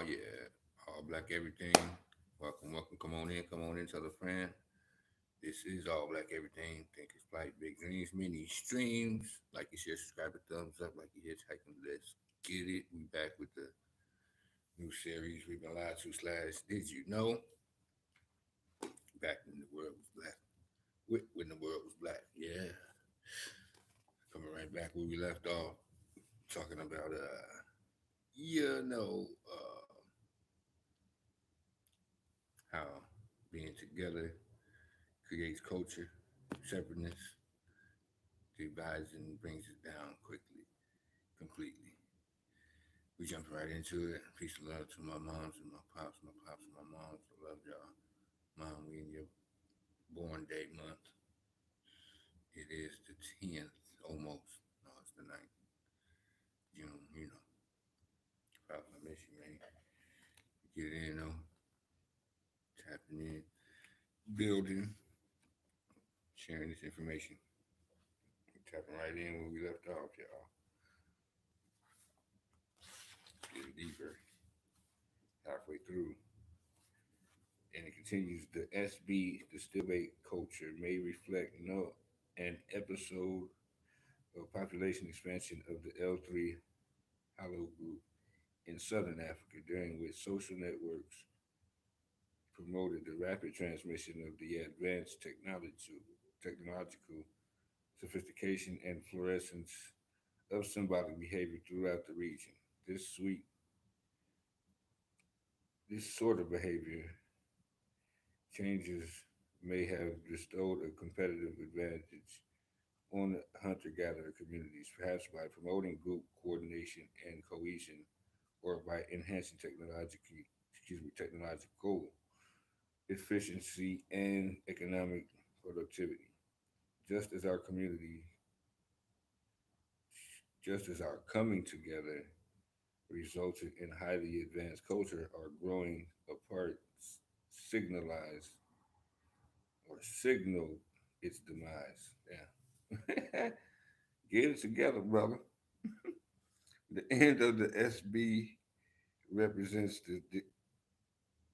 yeah, all black everything. Welcome, welcome. Come on in, tell a friend. This is all black everything. Think it's flight, big dreams, mini streams. Like you share, subscribe, a thumbs up. Like you hitchhiking, let's get it. We back with the new series we've been lied to slash. Did you know? Back when the world was black. When the world was black. Yeah, coming right back where we left off, talking about you know, how being together creates culture, separateness, divides and brings it down quickly, completely. We jumping right into it. Peace and love to my moms and my pops and my moms. I love y'all. Mom, we in your born day month. It is the 10th, almost. No, it's the 9th. June, you know. Pops, I miss you, man. Get it in, though. Tapping in, building, sharing this information. Tapping right in where we left off, y'all. Getting deeper, halfway through. And it continues. The SB, the stillbait culture, may reflect no an episode of population expansion of the L3 Hollow group in southern Africa, during which social networks promoted the rapid transmission of the advanced technological sophistication and fluorescence of symbolic behavior throughout the region. This sweet, this sort of behavior changes may have bestowed a competitive advantage on hunter-gatherer communities, perhaps by promoting group coordination and cohesion, or by enhancing technological efficiency and economic productivity. Just as our community, just as our coming together resulted in highly advanced culture, our growing apart signalized or signaled its demise. Yeah. Get it together, brother. The end of the SB represents the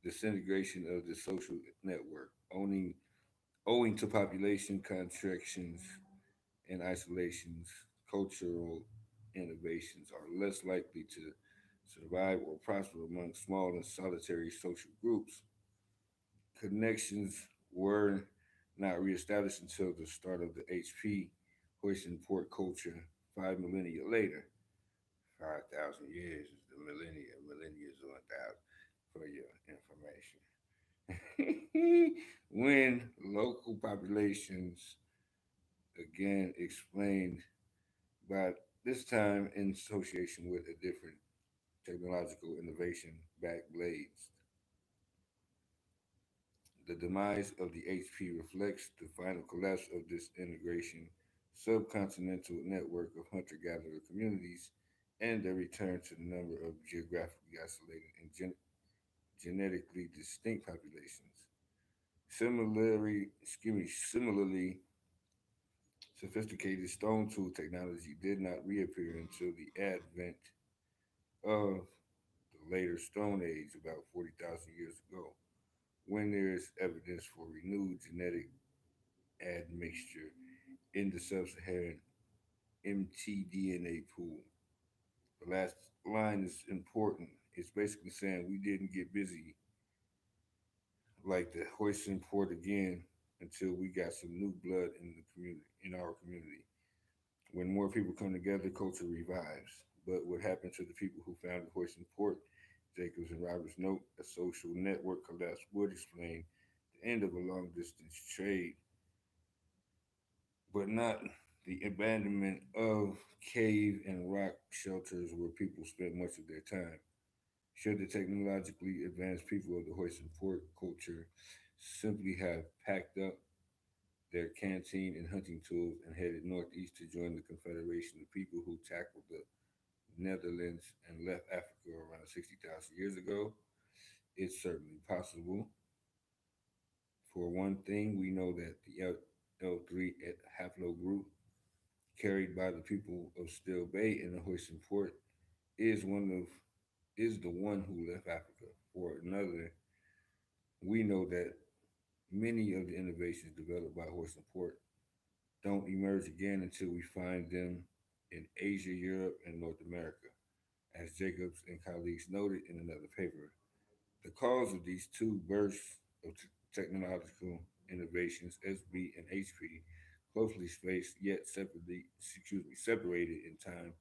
disintegration of the social network, owing to population contractions and isolations. Cultural innovations are less likely to survive or prosper among small and solitary social groups. Connections were not reestablished until the start of the HP hoist port culture 5 millennia later. 5,000 years is the millennia. Millennia is 1,000 for your information. When local populations, again explained by this time in association with a different technological innovation, back blades. The demise of the HP reflects the final collapse of this integration subcontinental network of hunter-gatherer communities and their return to the number of geographically isolated and genetically distinct populations. Similarly, sophisticated stone tool technology did not reappear until the advent of the later Stone Age, about 40,000 years ago, when there is evidence for renewed genetic admixture in the sub-Saharan mtDNA pool. The last line is important. It's basically saying we didn't get busy like the hoisting port again until we got some new blood in the community, in our community. When more people come together, culture revives. But what happened to the people who founded hoisting port? Jacobs and Roberts note a social network collapse would explain the end of a long distance trade, but not the abandonment of cave and rock shelters where people spent much of their time. Should the technologically advanced people of the hoist and port culture simply have packed up their canteen and hunting tools and headed northeast to join the confederation of people who tackled the Netherlands and left Africa around 60,000 years ago? It's certainly possible. For one thing, we know that the L3 at haplogroup, carried by the people of Still Bay in the Houston port, is one of is the one who left Africa. For another, we know that many of the innovations developed by horse and pork don't emerge again until we find them in Asia, Europe, and North America, as Jacobs and colleagues noted in another paper. The cause of these two bursts of technological innovations, SB and HP, closely spaced yet separated in time,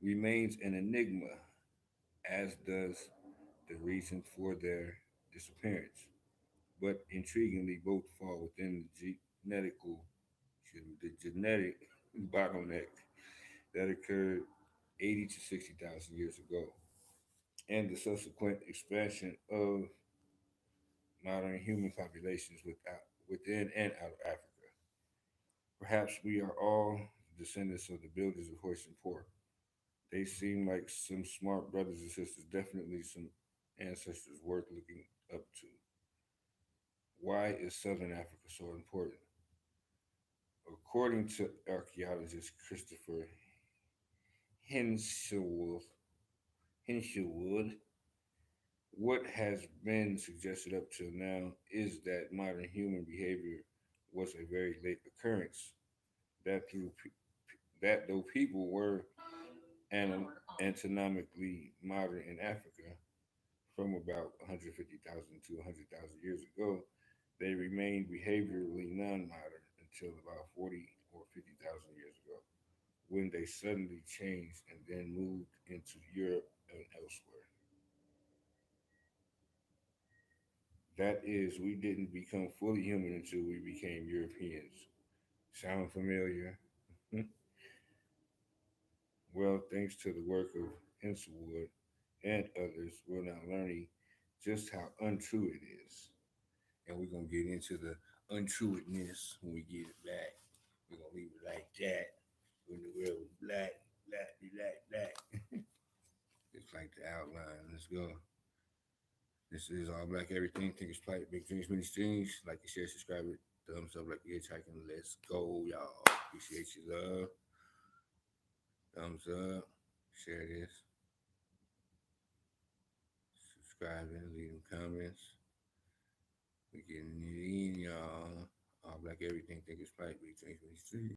remains an enigma, as does the reason for their disappearance. But intriguingly, both fall within the genetic bottleneck that occurred 80 to 60,000 years ago, and the subsequent expansion of modern human populations within and out of Africa. Perhaps we are all descendants of the builders of horse and pork. They seem like some smart brothers and sisters, definitely some ancestors worth looking up to. Why is Southern Africa so important? According to archaeologist Christopher Hinshelwood, Hinshelwood, what has been suggested up till now is that modern human behavior was a very late occurrence. That that though people were anatomically modern in Africa from about 150,000 to 100,000 years ago, they remained behaviorally non-modern until about 40 or 50,000 years ago, when they suddenly changed and then moved into Europe and elsewhere. That is, we didn't become fully human until we became Europeans. Sound familiar? Well, thanks to the work of Henselwood and others, we're now learning just how untrue it is. And we're going to get into the untrueness when we get it back. We're going to leave it like that. When the world was black, black, black, black. It's like the outline. Let's go. This is All Black Everything. Think it's Plight. Big dreams, many things. Like and share, subscribe it. Thumbs up like you're hitchhiking. Let's go, y'all. Appreciate your love. Thumbs up. Share this. Subscribing. Leave them comments. We getting it in, y'all. All Black Everything. Think it's Plight. Big dreams, many things.